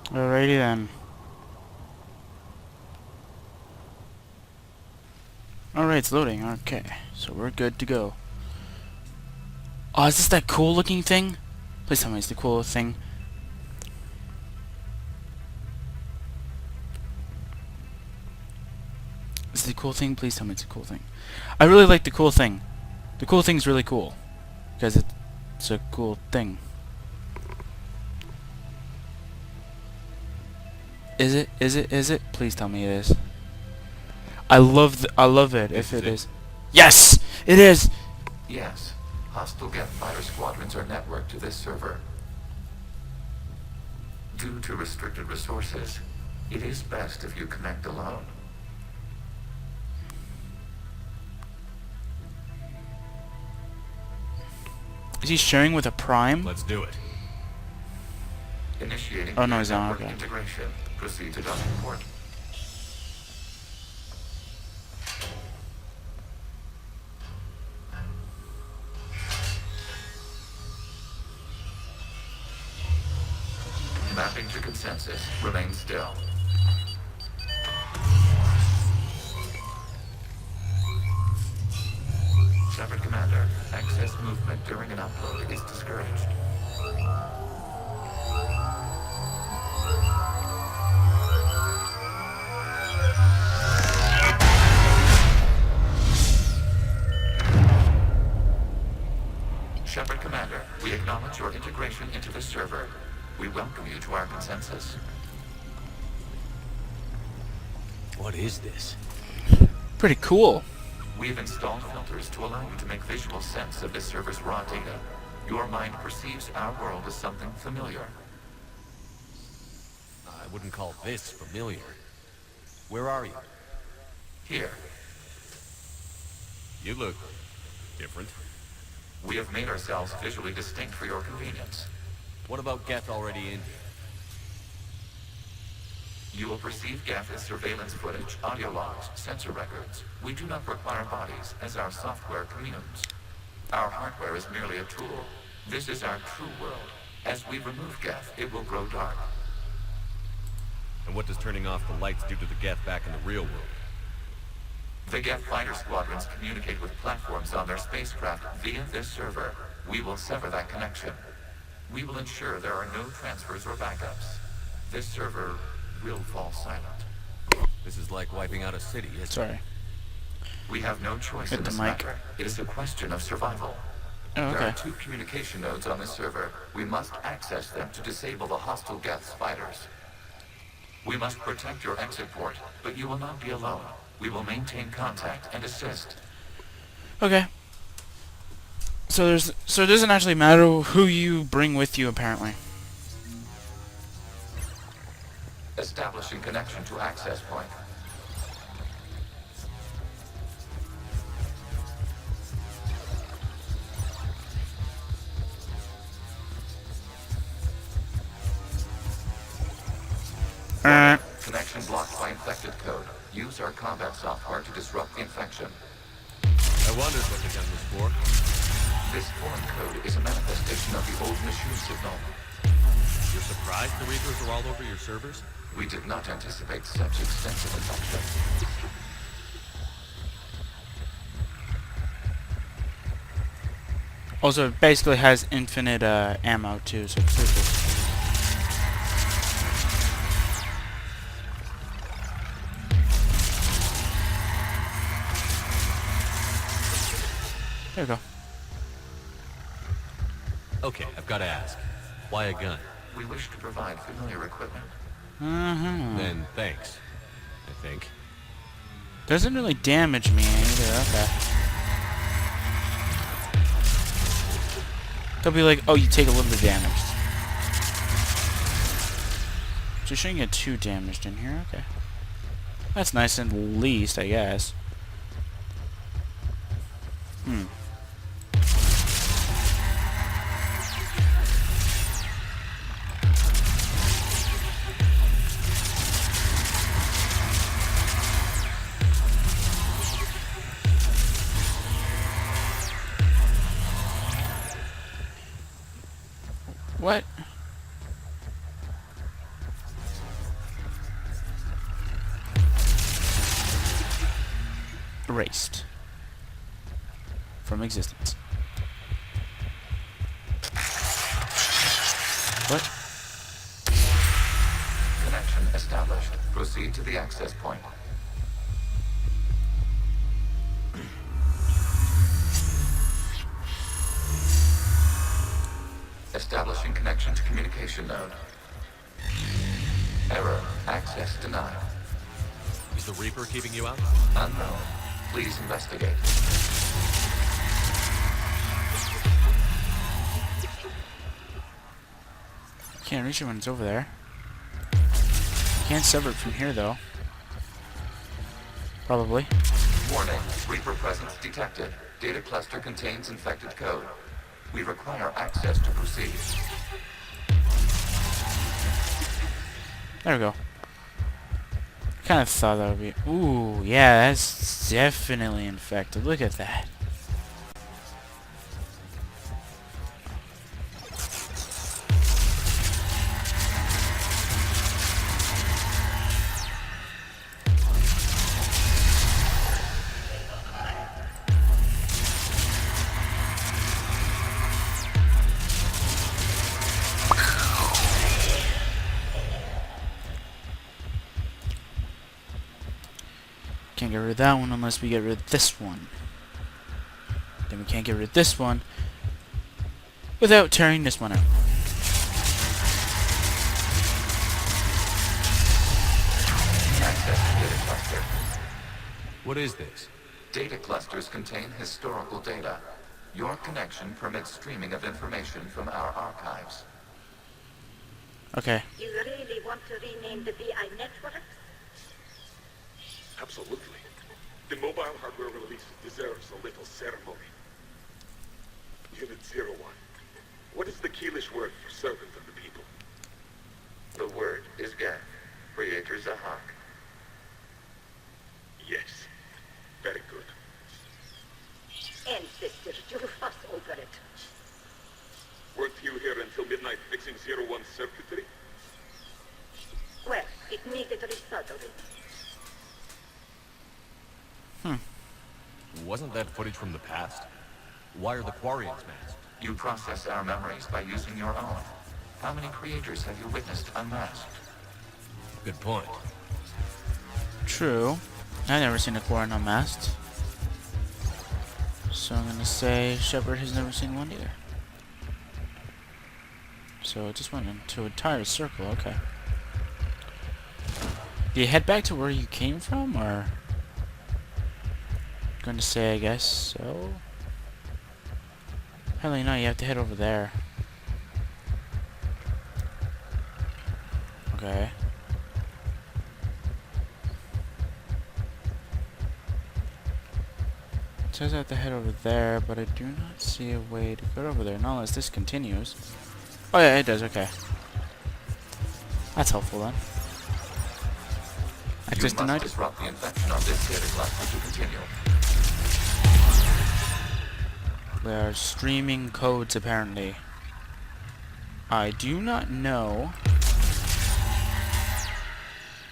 Alrighty then. Alright, it's loading. Okay, so we're good to go. Oh, is this that cool looking thing? Please tell me it's the cool thing. Is it the cool thing? Please tell me it's a cool thing. I really like the cool thing. The cool thing's really cool. Because it's a cool thing. Is it? Is it? Is it? Please tell me it is. I love it if it is. Yes! It is! Yes. Hostile Geth fighter squadrons are networked to this server. Due to restricted resources, it is best if you connect alone. Is he sharing with a prime? Let's do it. Initiating Oh no, he's not. network Okay. integration. Proceed to docking port. Mapping to consensus. Remain still. Shepard Commander, excess movement during an upload is discouraged. Shepard Commander, we acknowledge your integration into the server. We welcome you to our consensus. What is this? Pretty cool. We've installed filters to allow you to make visual sense of this server's raw data. Your mind perceives our world as something familiar. I wouldn't call this familiar. Where are you? Here, You look different. we have made ourselves visually distinct for your convenience. What about Geth already in here? You will perceive Geth as surveillance footage, audio logs, sensor records. We do not require bodies, as our software communes. Our hardware is merely a tool. This is our true world. As we remove Geth, it will grow dark. And what does turning off the lights do to the Geth back in the real world? The Geth fighter squadrons communicate with platforms on their spacecraft via this server. We will sever that connection. We will ensure there are no transfers or backups. This server will fall silent. This is like wiping out a city, isn't it? Sorry. We have no choice Hit in the this mic. matter. It is a question of survival. Oh, There okay. are 2 communication nodes on this server. We must access them to disable the hostile Geth's fighters. We must protect your exit port, but you will not be alone. We will maintain contact and assist. Okay. So it doesn't actually matter who you bring with you, apparently. Establishing connection to access point. Connection blocked by infected code. Use our combat software to disrupt the infection. I wondered what the gun was for. This foreign code is a manifestation of the old machine signal. You're surprised the Reapers are all over your servers? We did not anticipate such extensive infection. Also, it basically has infinite ammo too, so it's pretty cool. There we go. Okay, I've got to ask. Why a gun? We wish to provide familiar equipment. Then thanks, I think. Doesn't really damage me either. Okay. They'll be like, oh, you take a little bit of damage. So you shouldn't get too damaged in here. Okay. That's nice at least, I guess. Hmm. What? Erased from existence. What? Connection established. Proceed to the access point. Establishing connection to communication node. Error. Access denied. Is the Reaper keeping you out? Unknown. Please investigate. Can't reach it when it's over there. Can't sever it from here though. Probably. Warning. Reaper presence detected. Data cluster contains infected code. We require access to proceed. There we go. Kind of thought that would be. Ooh, yeah, that's definitely infected. Look at that. Can't get rid of that one unless we get rid of this one. Then we can't get rid of this one without tearing this one out. Access to data cluster. What is this? Data clusters contain historical data. Your connection permits streaming of information from our archives. Okay. You really want to rename the BI network? Absolutely. The mobile hardware release deserves a little ceremony. Unit 01. What is the Keelish word for servant of the people? The word is Geth. Creator Zahak. Yes. Very good. Ancestors, you fuss over it. Weren't you here until midnight fixing 01's circuitry? Well, it needed resoldering. Wasn't that footage from the past? Why are the Quarians masked? You process our memories by using your own. How many creators have you witnessed unmasked? Good point. True. I've never seen a Quarren unmasked. So I'm gonna say Shepard has never seen one either. So it just went into an entire circle, okay. Do you head back to where you came from, or? Going to say, I guess so. Apparently not, you have to head over there. Okay. It says I have to head over there, but I do not see a way to get over there, not unless this continues. Oh yeah, it does, okay. That's helpful then. Access You denied. must disrupt the infection of this data cluster to continue. We are streaming codes apparently. I do not know.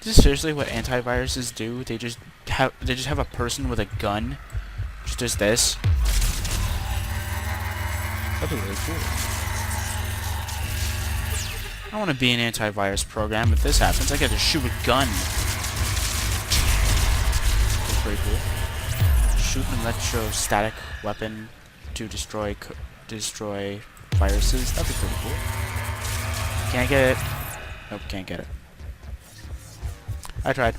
Is this seriously what antiviruses do? They just have a person with a gun. Just does this. That'd be really cool. I want to be an antivirus program. If this happens, I get to shoot a gun. That's pretty cool. Shoot an electrostatic weapon to destroy viruses. That'd be pretty cool. Can't get it. Nope, can't get it. I tried.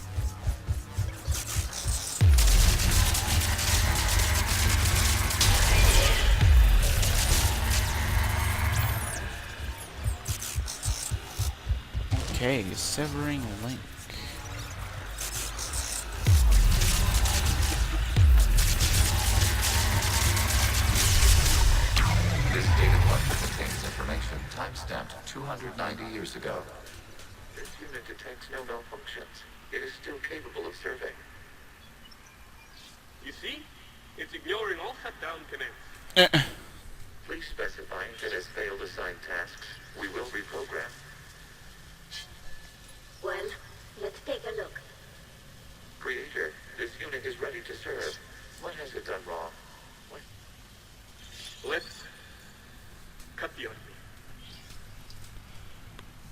Okay, severing link. This data cluster contains information timestamped 290 years ago. This unit detects no malfunctions. It is still capable of surveying. You see? It's ignoring all shutdown commands. Please specify if it has failed assigned tasks. We will reprogram. Well, let's take a look. Creator, this unit is ready to serve. What has it done wrong? Let's cut the enemy.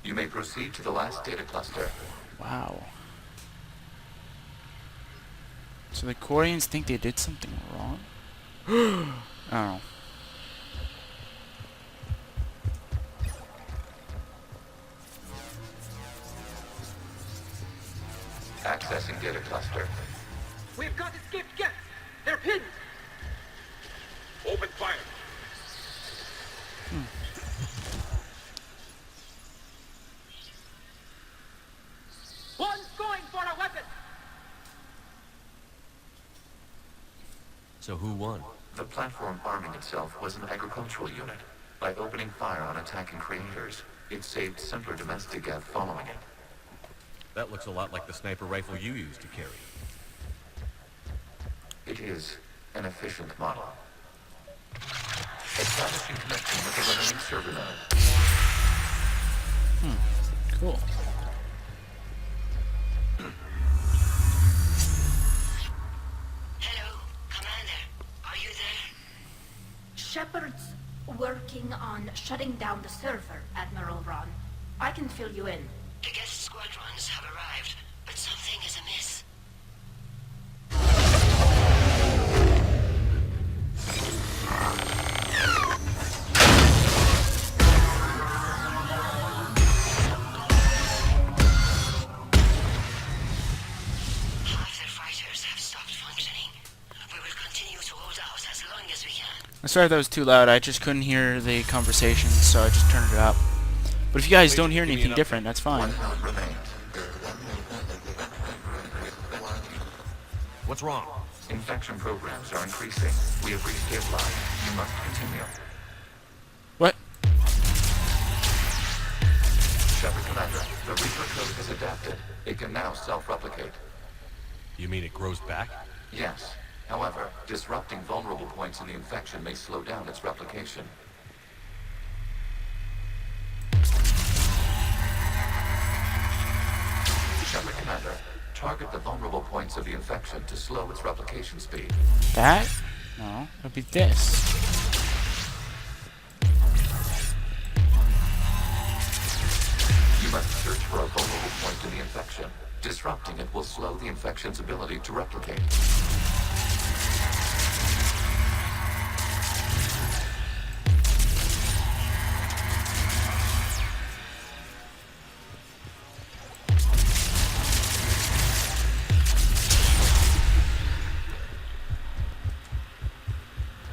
You may proceed to the last data cluster. Wow. So the Koreans think they did something wrong? Oh. Accessing data cluster. We've got escaped Geth. They're pinned. Open fire. One's going for a weapon. So who won? The platform arming itself was an agricultural unit. By opening fire on attacking creators, it saved simpler domestic Geth following it. That looks a lot like the sniper rifle you used to carry. It is an efficient model. Establishing connection with the remaining server node. Cool. Hello, Commander. Are you there? Shepard's working on shutting down the server, Admiral Ron. I can fill you in. The Geth squadrons have arrived, but something is amiss. Half their fighters have stopped functioning. We will continue to hold out as long as we can. I'm sorry if that was too loud. I just couldn't hear the conversation, so I just turned it up. But if you guys don't hear Give me anything an different, that's fine. One node remains. What's wrong? Infection programs are increasing. We have restabilized. You must continue. What? Shepard Commander, the Reaper code has adapted. It can now self-replicate. You mean it grows back? Yes. However, disrupting vulnerable points in the infection may slow down its replication. Shepard Commander, target the vulnerable points of the infection to slow its replication speed. That? No, it'll be this. You must search for a vulnerable point in the infection. Disrupting it will slow the infection's ability to replicate.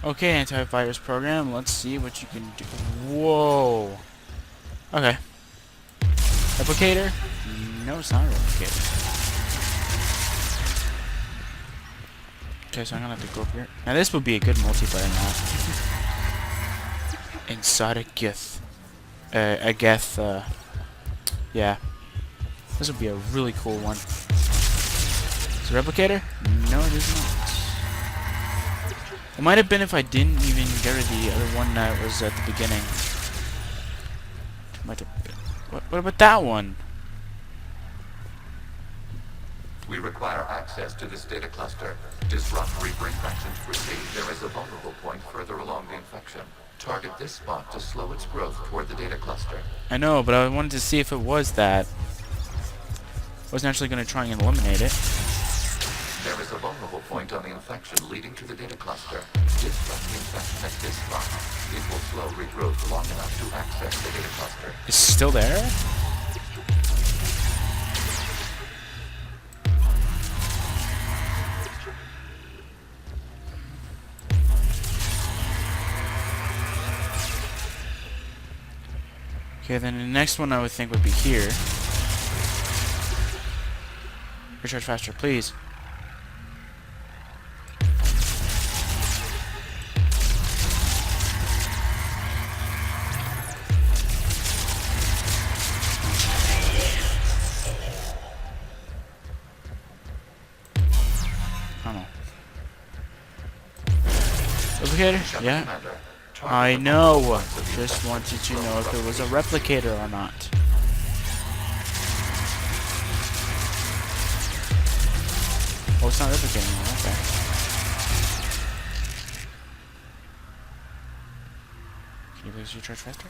Okay, antivirus program. Let's see what you can do. Whoa. Okay. Replicator? No, it's not a replicator. Okay, so I'm gonna have to go up here. Now this would be a good multiplayer map. Inside a Geth. A Geth, yeah. This would be a really cool one. Is it a replicator? No, it is not. It might have been if I didn't even get rid of the other one that was at the beginning. Might have been. What about that one? We require access to this data cluster. Disrupt Reaper infection to proceed. There is a vulnerable point further along the infection. Target this spot to slow its growth toward the data cluster. I know, but I wanted to see if it was that. I wasn't actually going to try and eliminate it. There is a vulnerable point on the infection leading to the data cluster. Disrupt the infection at this spot. It will slow regrowth long enough to access the data cluster. It's still there? Okay, then the next one I would think would be here. Recharge faster, please. I don't know. Replicator? Yeah. Commander, I target the know. vulnerable points of the Just infection wanted to slow know if it was a replication. replicator or not. Oh, it's not replicating. Okay. Can you please recharge faster?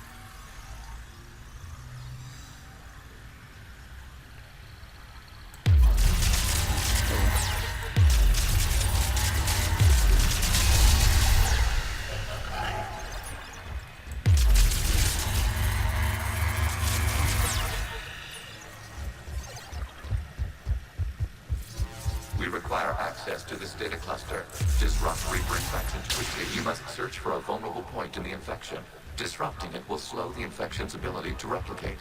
We require access to this data cluster. Disrupt Reaper infections quickly. You must search for a vulnerable point in the infection. Disrupting it will slow the infection's ability to replicate.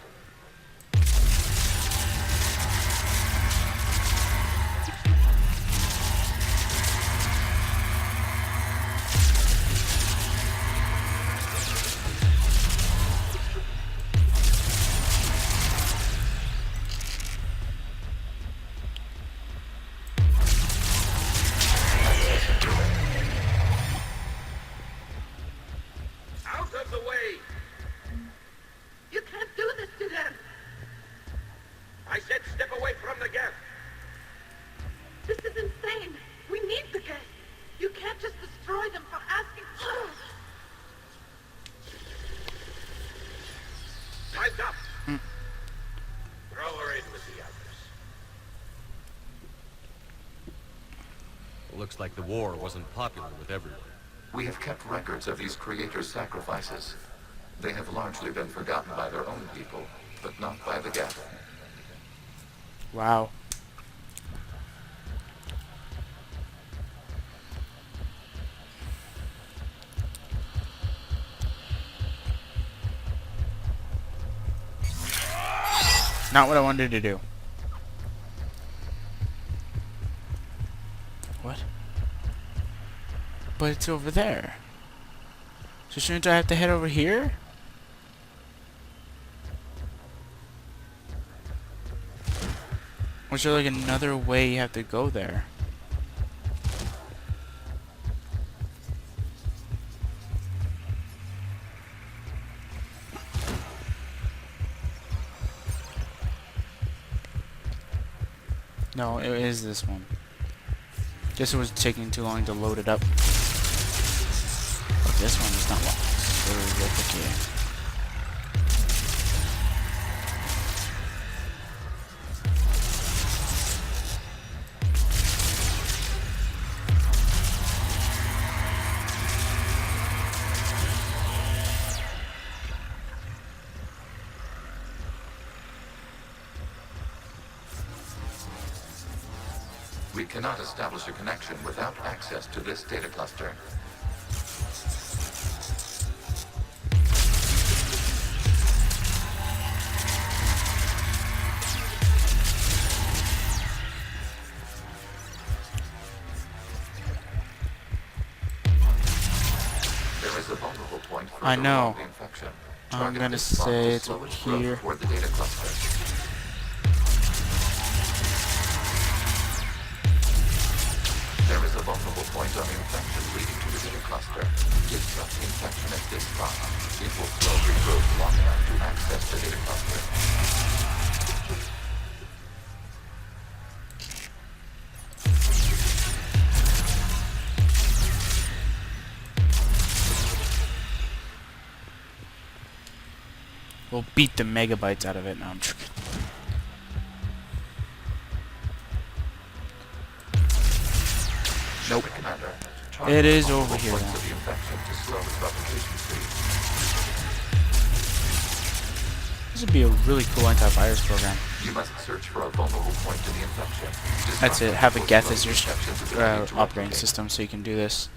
Out of the way! You can't do this to them. I said step away from the Geth! This is insane. We need the Geth. You can't just destroy them for asking. Time's up! Throw her in with the others. Looks like the war wasn't popular with everyone. We have kept records of these creators' sacrifices. They have largely been forgotten by their own people, but not by the Geth. Wow. Not what I wanted to do. What? But it's over there. So shouldn't I have to head over here? Or is there like another way you have to go there? No, it is this one. Guess it was taking too long to load it up. But this one is not locked. So replicating. We cannot establish a connection without access to this data cluster. There is a vulnerable point further I know. along the infection. I'm Target gonna this spot say to it's slow over its growth here. toward the data cluster. There is a vulnerable point on the infection leading to the data cluster. Disrupt the infection at this spot. It will slow regrowth long enough to access the data cluster. We'll beat the megabytes out of it. No, I'm joking. Nope. Commander, It is multiple over here points now. of the infection to slow its replication speed. This would be a really cool antivirus program. You must search for a vulnerable point in the infection. That's it. Disrupt Have a will Geth slow as the your infection's ability to operating replicate. system, so you can do this.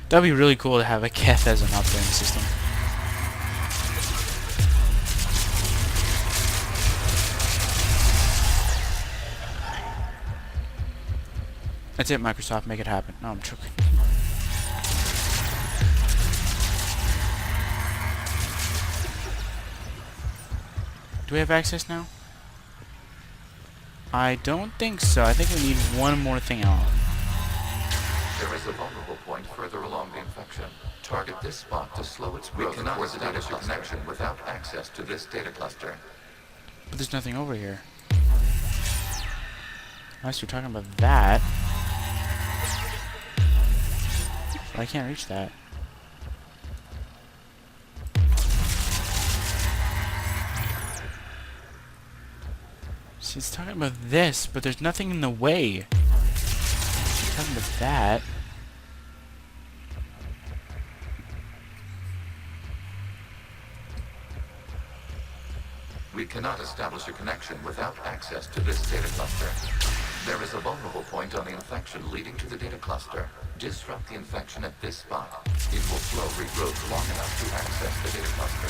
That'd be really cool to have a Geth as an operating system. That's it, Microsoft. Make it happen. No, I'm joking. Do we have access now? I don't think so. I think we need one more thing out. There is a vulnerable point further along the infection. Target this spot to slow its growth. We cannot establish a connection without access to this data cluster. But there's nothing over here. Unless you're talking about that. But I can't reach that. See, it's talking about this, but there's nothing in the way. It's talking about that. We cannot establish a connection without access to this data cluster. There is a vulnerable point on the infection leading to the data cluster. Disrupt the infection at this spot. It will slow regrowth long enough to access the data cluster.